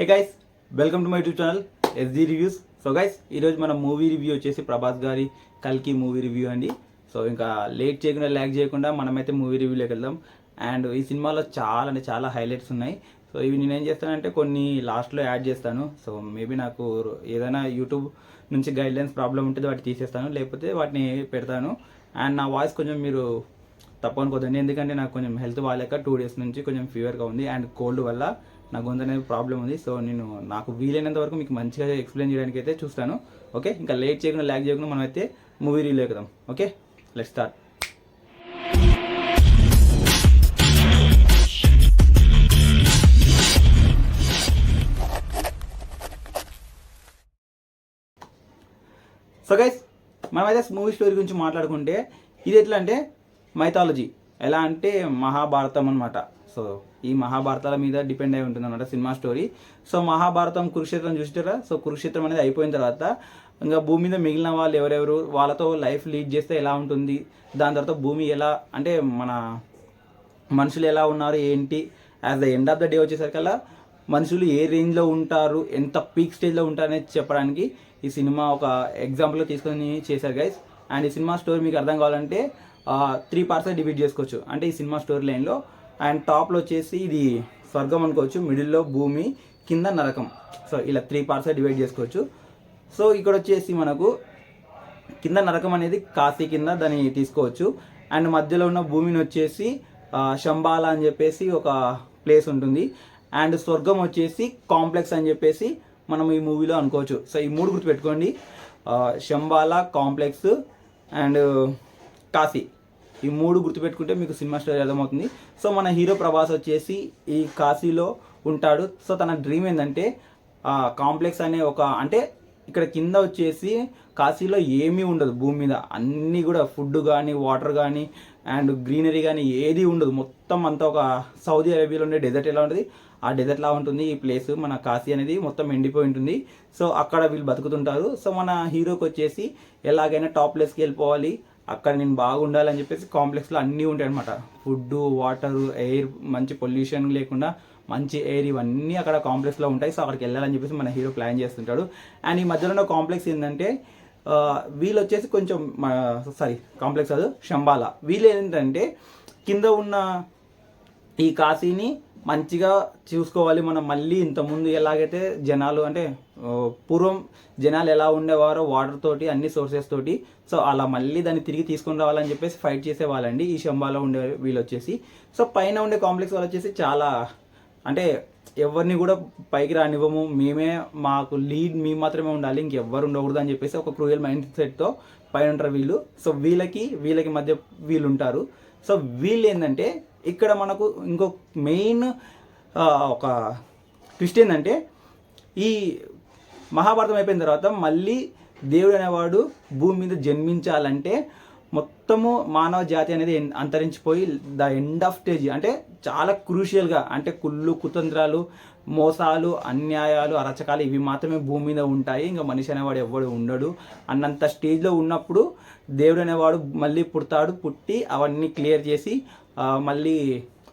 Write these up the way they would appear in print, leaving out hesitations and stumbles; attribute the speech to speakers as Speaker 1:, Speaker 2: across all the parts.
Speaker 1: Hey guys, welcome to my YouTube channel SG reviews. So guys, ఈరోజు మన movie review వచ్చేసి ప్రభాస్ గారి కల్కి మూవీ రివ్యూ అండి. సో ఇంకా లేట్ చేయకుండా ల్యాగ్ చేయకుండా మనమైతే మూవీ రివ్యూలోకి వెళ్దాం. అండ్ ఈ సినిమాలో చాలా అంటే చాలా హైలైట్స్ ఉన్నాయి. సో ఇవి నేనేం చేస్తానంటే కొన్ని లాస్ట్లో యాడ్ చేస్తాను. సో మేబీ నాకు ఏదైనా యూట్యూబ్ నుంచి గైడ్లైన్స్ ప్రాబ్లం ఉంటుంది, వాటిని తీసేస్తాను, లేకపోతే వాటిని పెడతాను. అండ్ నా వాయిస్ కొంచెం మీరు తప్పనుకోదండి, ఎందుకంటే నాకు కొంచెం హెల్త్ బాగాలేక 2 days నుంచి కొంచెం ఫీవర్గా ఉంది అండ్ కోల్డ్ వల్ల నా గొంతు అనేది ప్రాబ్లం ఉంది. సో నేను నాకు వీలైనంత వరకు మీకు మంచిగా ఎక్స్ప్లెయిన్ చేయడానికి అయితే చూస్తాను. ఓకే, ఇంకా లేట్ చేయకుండా ల్యాగ్ చేయకుండా మనం అయితే మూవీ రివ్యూ ఎక్కుదాం. Okay, let's start. So guys, మనమైతే మూవీ స్టోరీ గురించి మాట్లాడుకుంటే ఇది ఎట్లా అంటే మైథాలజీ, ఎలా అంటే మహాభారతం అనమాట. సో ఈ మహాభారతాల మీద డిపెండ్ అయి ఉంటుంది అనమాట సినిమా స్టోరీ. సో మహాభారతం కురుక్షేత్రం చూసారా? సో కురుక్షేత్రం అనేది అయిపోయిన తర్వాత ఇంకా భూమి మీద మిగిలిన వాళ్ళు ఎవరెవరు, వాళ్ళతో లైఫ్ లీడ్ చేస్తే ఎలా ఉంటుంది, దాని తర్వాత భూమి ఎలా అంటే మన మనుషులు ఎలా ఉన్నారు ఏంటి, as the end of the day వచ్చేసరికల్లా మనుషులు ఏ రేంజ్లో ఉంటారు, ఎంత పీక్ స్టేజ్లో ఉంటారు అనేది చెప్పడానికి ఈ సినిమా ఒక ఎగ్జాంపుల్గా తీసుకొని చేశారు గైస్. అండ్ ఈ సినిమా స్టోరీ మీకు అర్థం కావాలంటే 3 parts డివైడ్ చేసుకోవచ్చు. అంటే ఈ సినిమా స్టోరీ లైన్లో అండ్ టాప్లో వచ్చేసి ఇది స్వర్గం అనుకోవచ్చు, మిడిల్లో భూమి, కింద నరకం. సో ఇలా 3 parts డివైడ్ చేసుకోవచ్చు. సో ఇక్కడ వచ్చేసి మనకు కింద నరకం అనేది కాశీ కింద దాన్ని తీసుకోవచ్చు. అండ్ మధ్యలో ఉన్న భూమిని వచ్చేసి శంబాల అని చెప్పేసి ఒక ప్లేస్ ఉంటుంది. అండ్ స్వర్గం వచ్చేసి కాంప్లెక్స్ అని చెప్పేసి మనం ఈ మూవీలో అనుకోవచ్చు. సో ఈ 3 గుర్తుపెట్టుకోండి, శంబాల, కాంప్లెక్స్ అండ్ కాశీ. ఈ 3 గుర్తుపెట్టుకుంటే మీకు సినిమా స్టోరీ అర్థమవుతుంది. సో మన హీరో ప్రభాస్ వచ్చేసి ఈ కాశీలో ఉంటాడు. సో తన డ్రీమ్ ఏంటంటే కాంప్లెక్స్ అనే ఒక అంటే ఇక్కడ కింద వచ్చేసి కాశీలో ఏమీ ఉండదు, భూమి మీద అన్నీ కూడా ఫుడ్ కానీ వాటర్ కానీ అండ్ గ్రీనరీ కానీ ఏది ఉండదు. మొత్తం అంతా ఒక సౌదీ అరేబియాలో ఉండే డెజర్ట్ ఎలా ఉంటుంది ఆ డెజర్ట్ లా ఉంటుంది ఈ ప్లేస్. మన కాశీ అనేది మొత్తం ఎండిపోయి ఉంటుంది. సో అక్కడ వీళ్ళు బతుకుతుంటారు. సో మన హీరోకి వచ్చేసి ఎలాగైనా టాప్ ప్లేస్కి వెళ్ళిపోవాలి, అక్కడ నేను బాగుండాలని చెప్పేసి కాంప్లెక్స్లో అన్నీ ఉంటాయి అనమాట. ఫుడ్, వాటరు, ఎయిర్, మంచి పొల్యూషన్ లేకుండా మంచి ఎయిర్, ఇవన్నీ అక్కడ కాంప్లెక్స్లో ఉంటాయి. సో అక్కడికి వెళ్ళాలని చెప్పేసి మన హీరో ప్లాన్ చేస్తుంటాడు. అండ్ ఈ మధ్యలో ఉన్న కాంప్లెక్స్ ఏంటంటే వీళ్ళు వచ్చేసి కొంచెం కాంప్లెక్స్ అది శంబాల. వీళ్ళు ఏంటంటే కింద ఉన్న ఈ కాశీని మంచిగా చూసుకోవాలి మనం. మళ్ళీ ఇంతకుముందు ఎలాగైతే జనాలు అంటే పూర్వం జనాలు ఎలా ఉండేవారో వాటర్ తోటి అన్ని సోర్సెస్ తోటి, సో అలా మళ్ళీ దాన్ని తిరిగి తీసుకొని రావాలని చెప్పేసి ఫైట్ చేసేవాళ్ళండి ఈ శంబాలో ఉండే వీళ్ళు వచ్చేసి. సో పైన ఉండే కాంప్లెక్స్ వాళ్ళు వచ్చేసి చాలా అంటే ఎవరిని కూడా పైకి రానివ్వము, మేమే మాకు లీడ్ మేము మాత్రమే ఉండాలి, ఇంకెవ్వరు ఉండకూడదు అని చెప్పేసి ఒక క్రూయల్ మైండ్ సెట్తో పైన ఉంటారు వీళ్ళు. సో వీళ్ళకి మధ్య వీళ్ళు ఉంటారు. సో వీళ్ళు ఏంటంటే ఇక్కడ మనకు ఇంకో మెయిన్ ఒక ట్విస్ట్ ఏంటంటే ఈ మహాభారతం అయిపోయిన తర్వాత మళ్ళీ దేవుడు అనేవాడు భూమి మీద జన్మించాలంటే మొత్తము మానవ జాతి అనేది అంతరించిపోయి ద ఎండ్ ఆఫ్ స్టేజ్ అంటే చాలా క్రూషియల్గా అంటే కుళ్ళు, కుతంత్రాలు, మోసాలు, అన్యాయాలు, అరచకాలు ఇవి మాత్రమే భూమి మీద ఉంటాయి, ఇంకా మనిషి అనేవాడు ఎవడు ఉండడు అన్నంత స్టేజ్లో ఉన్నప్పుడు దేవుడు అనేవాడు మళ్ళీ పుట్టి అవన్నీ క్లియర్ చేసి మళ్ళీ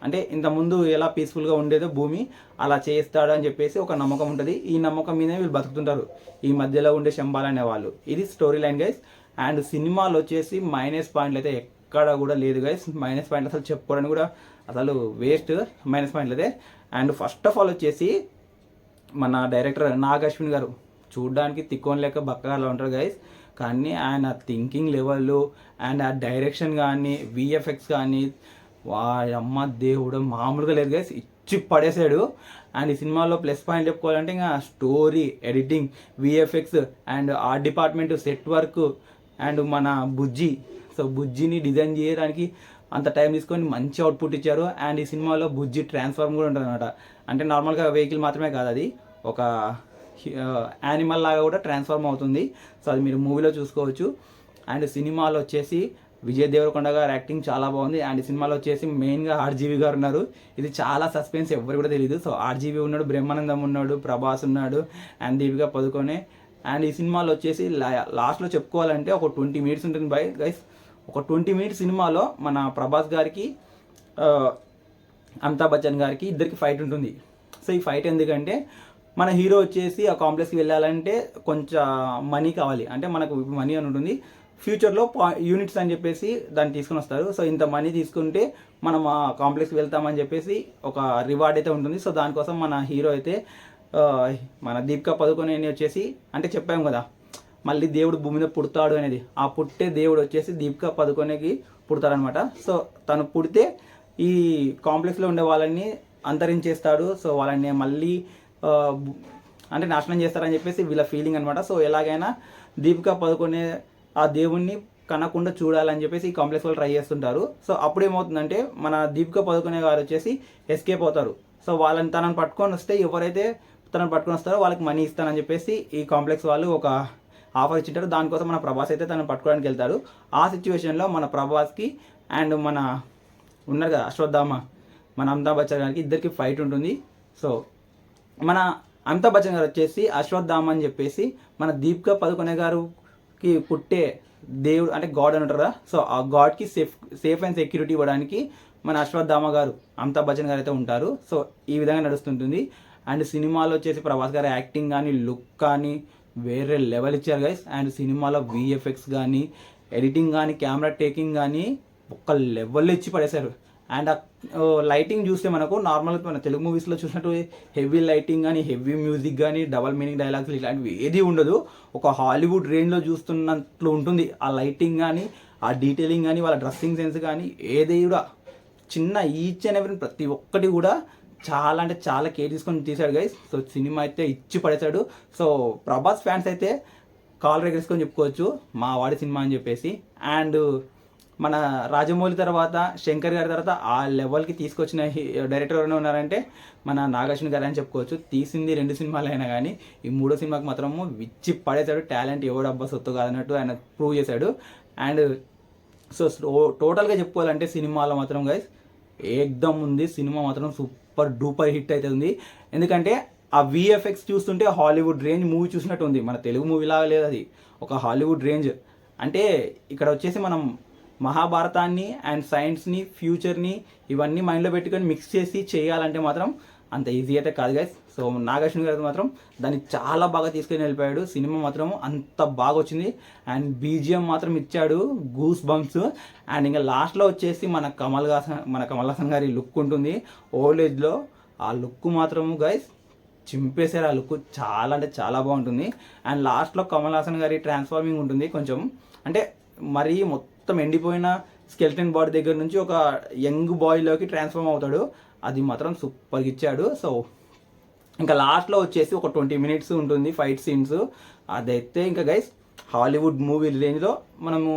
Speaker 1: అంటే ఇంతకుముందు ఎలా పీస్ఫుల్గా ఉండేదో భూమి అలా చేస్తాడు అని చెప్పేసి ఒక నమ్మకం ఉంటుంది. ఈ నమ్మకం మీదనే వీళ్ళు బతుకుతుంటారు ఈ మధ్యలో ఉండే శంబాల అనేవాళ్ళు. ఇది స్టోరీ లైన్ గైస్. అండ్ సినిమాలో వచ్చేసి మైనస్ పాయింట్లు అయితే ఎక్కడ కూడా లేదు గైస్. మైనస్ పాయింట్లు అసలు చెప్పుకోవడానికి కూడా అసలు వేస్ట్ మైనస్ పాయింట్లు అయితే. అండ్ ఫస్ట్ ఆఫ్ ఆల్ వచ్చేసి మన డైరెక్టర్ నాగ్ అశ్విన్ గారు చూడడానికి తిక్కోని లెక్క బక్కగా అలా ఉంటారు గైస్, కానీ ఆయన థింకింగ్ లెవెల్ అండ్ ఆ డైరెక్షన్ కానీ విఎఫ్ఎక్స్ కానీ అమ్మ దేవుడు మామూలుగా లేదు గైస్, ఇచ్చి పడేసాడు. అండ్ ఈ సినిమాలో ప్లస్ పాయింట్ చెప్పుకోవాలంటే ఇంకా story, editing, VFX and art department, set work and మన బుజ్జిని డిజైన్ చేయడానికి అంత టైం తీసుకొని మంచి అవుట్పుట్ ఇచ్చారు. అండ్ ఈ సినిమాలో బుజ్జి ట్రాన్స్ఫార్మ్ కూడా ఉంటుంది అనమాట. అంటే నార్మల్గా వెహికల్ మాత్రమే కాదు, అది ఒక యానిమల్ లాగా కూడా ట్రాన్స్ఫార్మ్ అవుతుంది. సో అది మీరు మూవీలో చూసుకోవచ్చు. అండ్ సినిమాలో వచ్చేసి విజయ్ దేవరకొండ గారు యాక్టింగ్ చాలా బాగుంది. అండ్ ఈ సినిమాలో వచ్చేసి మెయిన్గా ఆర్జీవి గారు ఉన్నారు. ఇది చాలా సస్పెన్స్, ఎవరు కూడా తెలియదు. సో ఆర్జీవి ఉన్నాడు, బ్రహ్మానందం ఉన్నాడు, ప్రభాస్ ఉన్నాడు అండ్ దీపికా పదుకొనే. అండ్ ఈ సినిమాలో వచ్చేసి లాస్ట్లో చెప్పుకోవాలంటే ఒక 20 minutes ఉంటుంది గైస్. ఒక 20 minutes సినిమాలో మన ప్రభాస్ గారికి అమితాబ్ బచ్చన్ గారికి ఇద్దరికి ఫైట్ ఉంటుంది. సో ఈ ఫైట్ ఎందుకంటే మన హీరో వచ్చేసి ఆ కాంప్లెక్స్కి వెళ్ళాలంటే కొంచెం మనీ కావాలి, అంటే మనకు మనీ అని ఉంటుంది, ఫ్యూచర్లో యూనిట్స్ అని చెప్పేసి దాన్ని తీసుకుని వస్తారు. సో ఇంత మనీ తీసుకుంటే మనం ఆ కాంప్లెక్స్కి వెళ్తామని చెప్పేసి ఒక రివార్డ్ అయితే ఉంటుంది. సో దానికోసం మన హీరో అయితే మన దీపికా పదుకొనే వచ్చేసి, అంటే చెప్పాము కదా మళ్ళీ దేవుడు భూమి మీద పుడతాడు అనేది, ఆ పుట్టే దేవుడు వచ్చేసి దీపికా పదుకొనేకి పుడతాడనమాట. సో తను పుడితే ఈ కాంప్లెక్స్లో ఉండే వాళ్ళని అంతరించేస్తాడు, సో వాళ్ళని మళ్ళీ అంటే నాశనం చేస్తారని చెప్పేసి వీళ్ళ ఫీలింగ్ అనమాట. సో ఎలాగైనా దీపికా పదుకొనే ఆ దేవుణ్ణి కనకుండా చూడాలని చెప్పేసి ఈ కాంప్లెక్స్ వాళ్ళు ట్రై చేస్తుంటారు. సో అప్పుడు ఏమవుతుందంటే మన దీపికా పదుకొనే గారు వచ్చేసి ఎస్కేప్ అవుతారు. సో వాళ్ళని తనని పట్టుకొని వస్తే ఎవరైతే తనని పట్టుకొని వస్తారో వాళ్ళకి మనీ ఇస్తానని చెప్పేసి ఈ కాంప్లెక్స్ వాళ్ళు ఒక ఆఫర్ ఇచ్చింటారు. దానికోసం మన ప్రభాస్ అయితే తనని పట్టుకోవడానికి వెళ్తాడు. ఆ సిచ్యువేషన్లో మన ప్రభాస్కి అండ్ మన ఉన్నారు కదా అశ్వత్థామ, మన అమితాబ్ బచ్చన్ గారికి ఇద్దరికి ఫైట్ ఉంటుంది. సో మన అమితాబ్ బచ్చన్ గారు వచ్చేసి అశ్వత్థామ అని చెప్పేసి మన దీపికా పదుకొనే గారుకి పుట్టే దేవుడు అంటే గాడ్ అని ఉంటారు కదా, సో ఆ గాడ్కి సేఫ్ అండ్ సెక్యూరిటీ ఇవ్వడానికి మన అశ్వత్థామ గారు అమితాబ్ బచ్చన్ గారు అయితే ఉంటారు. సో ఈ విధంగా నడుస్తుంటుంది. అండ్ సినిమాలో వచ్చేసి ప్రభాస్ గారి యాక్టింగ్ కానీ లుక్ కానీ వేరే లెవెల్ ఇచ్చారు గైస్. అండ్ సినిమాలో విఎఫ్ఎక్స్ కానీ ఎడిటింగ్ కానీ కెమెరా టేకింగ్ కానీ ఒక లెవెల్లో ఇచ్చి పడేశారు. అండ్ లైటింగ్ చూస్తే మనకు నార్మల్గా మన తెలుగు మూవీస్లో చూసినట్టు హెవీ లైటింగ్ కానీ హెవీ మ్యూజిక్ కానీ డబల్ మీనింగ్ డైలాగ్స్ ఇలాంటివి ఏది ఉండదు. ఒక హాలీవుడ్ రేంజ్లో చూస్తున్నట్లు ఉంటుంది ఆ లైటింగ్ కానీ ఆ డీటెయిలింగ్ కానీ వాళ్ళ డ్రెస్సింగ్ సెన్స్ కానీ ఏది కూడా చిన్న ఈచ్ అండ్ ఎవరి ప్రతి ఒక్కటి కూడా చాలా అంటే చాలా కేర్ తీసుకొని తీశాడు గైస్. సో సినిమా అయితే ఇచ్చి పడేశాడు. సో ప్రభాస్ ఫ్యాన్స్ అయితే కాల్ రెగరేసుకొని చెప్పుకోవచ్చు మా వాడి సినిమా అని చెప్పేసి. అండ్ మన రాజమౌళి తర్వాత శంకర్ గారి తర్వాత ఆ లెవెల్కి తీసుకొచ్చిన డైరెక్టర్ ఎవరైనా ఉన్నారంటే మన నాగార్జున గారు అని చెప్పుకోవచ్చు. తీసింది 2 సినిమాలు అయినా కానీ ఈ 3వ సినిమాకి మాత్రము విచ్చి పడేశాడు. టాలెంట్ ఎవడు అబ్బా సొత్తు కాదన్నట్టు ఆయన ప్రూవ్ చేశాడు. అండ్ సో టోటల్గా చెప్పుకోవాలంటే సినిమాలో మాత్రం గైస్ ఏకదమ్ ఉంది. సినిమా మాత్రం సూపర్ డూపర్ హిట్ అయితే ఉంది. ఎందుకంటే ఆ విఎఫ్ఎక్స్ చూస్తుంటే హాలీవుడ్ రేంజ్ మూవీ చూసినట్టు ఉంది. మన తెలుగు మూవీలాగా లేదు, అది ఒక హాలీవుడ్ రేంజ్. అంటే ఇక్కడ వచ్చేసి మనం మహాభారతాన్ని అండ్ సైన్స్ని ఫ్యూచర్ని ఇవన్నీ మైండ్లో పెట్టుకొని మిక్స్ చేసి చేయాలంటే మాత్రం అంత ఈజీ అయితే కాదు గైస్. సో నాగార్జున గారు మాత్రం దాన్ని చాలా బాగా తీసుకొని వెళ్ళిపోయాడు. సినిమా మాత్రం అంత బాగా వచ్చింది. అండ్ బీజిఎం మాత్రం ఇచ్చాడు గూస్ బంప్స్. అండ్ ఇంకా లాస్ట్లో వచ్చేసి మన కమల్ హాసన్ గారి లుక్ ఉంటుంది ఓల్డ్ ఏజ్లో. ఆ లుక్ మాత్రం గైస్ చింపేశారు. ఆ లుక్ చాలా అంటే చాలా బాగుంటుంది. అండ్ లాస్ట్లో కమల్ హాసన్ గారి ట్రాన్స్ఫార్మింగ్ ఉంటుంది కొంచెం, అంటే మరీ మొత్తం ఎండిపోయిన స్కెల్టన్ బాడీ దగ్గర నుంచి ఒక యంగ్ బాయ్లోకి ట్రాన్స్ఫార్మ్ అవుతాడు. అది మాత్రం సూపర్గా ఇచ్చాడు. సో ఇంకా లాస్ట్లో వచ్చేసి ఒక 20 minutes ఉంటుంది ఫైట్ సీన్స్. అదైతే ఇంకా గైస్ హాలీవుడ్ మూవీ రేంజ్లో మనము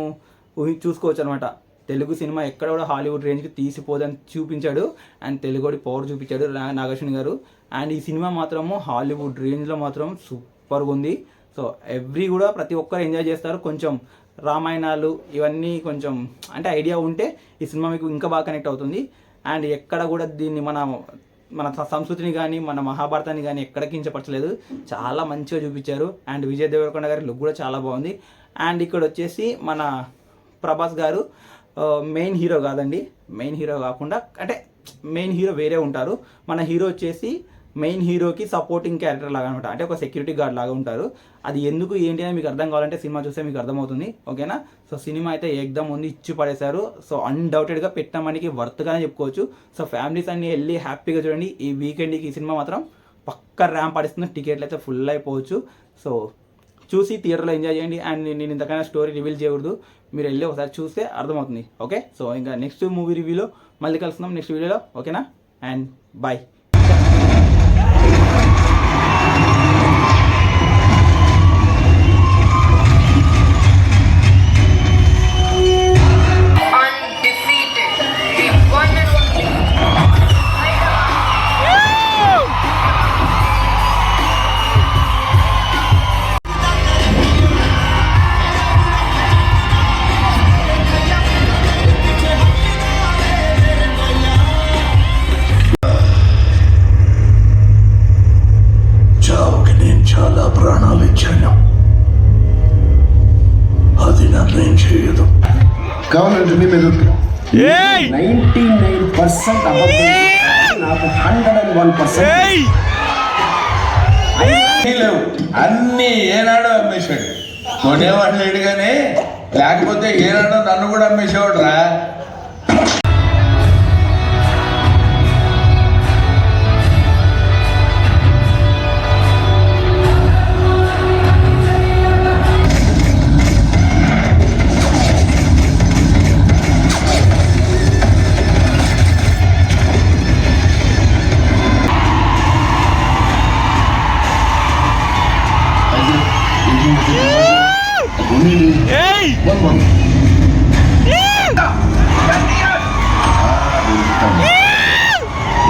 Speaker 1: చూసుకోవచ్చు అనమాట. తెలుగు సినిమా ఎక్కడ కూడా హాలీవుడ్ రేంజ్కి తీసిపోదని చూపించాడు. అండ్ తెలుగుడి పవర్ చూపించాడు నాగార్జున గారు. అండ్ ఈ సినిమా మాత్రము హాలీవుడ్ రేంజ్లో మాత్రం సూపర్గా ఉంది. సో కూడా ప్రతి ఒక్కరు ఎంజాయ్ చేస్తారు. కొంచెం రామాయణాలు ఇవన్నీ కొంచెం అంటే ఐడియా ఉంటే ఈ సినిమా మీకు ఇంకా బాగా కనెక్ట్ అవుతుంది. అండ్ ఎక్కడ కూడా దీన్ని మన సంస్కృతిని కానీ మన మహాభారతాన్ని కానీ ఎక్కడ కించపరచలేదు, చాలా మంచిగా చూపించారు. అండ్ విజయ్ దేవరకొండ గారి లుక్ కూడా చాలా బాగుంది. అండ్ ఇక్కడ వచ్చేసి మన ప్రభాస్ గారు మెయిన్ హీరో కాదండి, మెయిన్ హీరో కాకుండా అంటే మెయిన్ హీరో వేరే ఉంటారు. మన హీరో వచ్చేసి మెయిన్ హీరోకి సపోర్టింగ్ క్యారెక్టర్ లాగా అనమాట, అంటే ఒక సెక్యూరిటీ గార్డ్ లాగా ఉంటారు. అది ఎందుకు ఏంటి అని మీకు అర్థం కావాలంటే సినిమా చూస్తే మీకు అర్థమవుతుంది, ఓకేనా. సో సినిమా అయితే ఏకదమ్ ఉంది, ఇచ్చి పడేశారు. సో అన్డౌటెడ్గా పెట్టిన మనకి వర్త్గానే చెప్పుకోవచ్చు. సో ఫ్యామిలీస్ అన్ని వెళ్ళి హ్యాపీగా చూడండి. ఈ వీకెండ్కి ఈ సినిమా మాత్రం పక్క ర్యాంప్ పడిస్తుంది. టికెట్లు అయితే ఫుల్ అయిపోవచ్చు. సో చూసి థియేటర్లో ఎంజాయ్ చేయండి. అండ్ నేను ఇంతకైనా స్టోరీ రివీల్ చేయకూడదు, మీరు వెళ్ళి ఒకసారి చూస్తే అర్థమవుతుంది, ఓకే. సో ఇంకా నెక్స్ట్ మూవీ రివ్యూలో మళ్ళీ కలుస్తున్నాం నెక్స్ట్ వీడియోలో, ఓకేనా. And bye.
Speaker 2: కావాలంటే మీరు 99% అబద్ధం, నాకు 101%. లేవు, అన్ని ఏనాడో అమ్మేశాడు. కొనేవాడు లేడు కానీ లేకపోతే ఏనాడో నన్ను కూడా అమ్మేసేవాడు రా.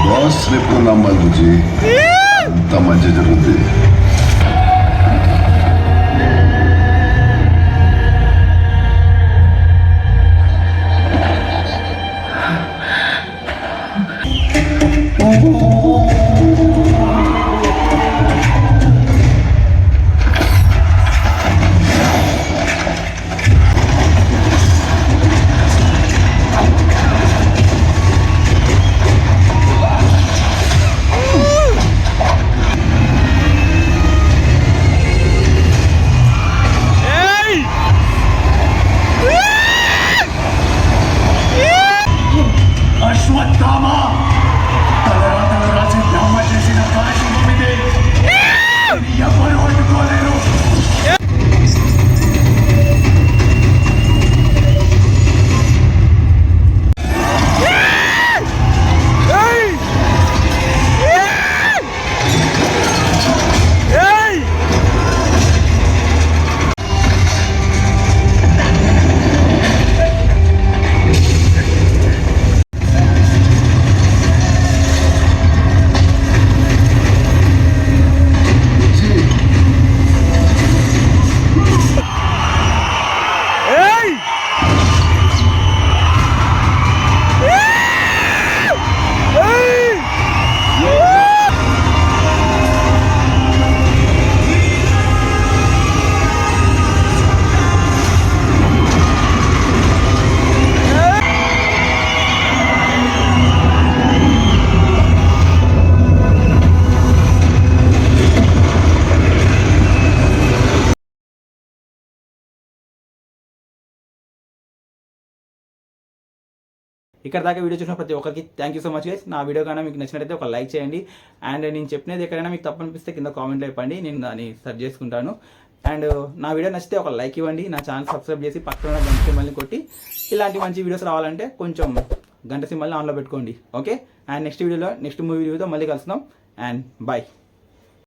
Speaker 3: బాస్ ఎప్పుడు నమ్మాలి బుజ్జి, అంత మంచి జరుగుతుంది.
Speaker 1: ఇక్కడ దాకా వీడియో చూసిన ప్రతి ఒక్కరికి thank you so much guys. నా వీడియో కన్నా మీకు నచ్చినట్టయితే ఒక లైక్ చేయండి. అండ్ నేను చెప్పినది ఎక్కడైనా మీకు తప్పు అనిపిస్తే కింద కామెంట్లో చెప్పండి, నేను దాన్ని సర్చ్ చేసుకుంటాను. అండ్ నా వీడియో నచ్చితే ఒక లైక్ ఇవ్వండి, నా ఛానల్ సబ్స్క్రైబ్ చేసి పక్కన గంట సింబల్ని కొట్టి ఇలాంటి మంచి వీడియోస్ రావాలంటే కొంచెం గంట సింబల్ని ఆన్లో పెట్టుకోండి. ఓకే, అండ్ నెక్స్ట్ వీడియోలో నెక్స్ట్ మూవీ రివ్యూతో మళ్ళీ కలుస్తున్నాం. And bye.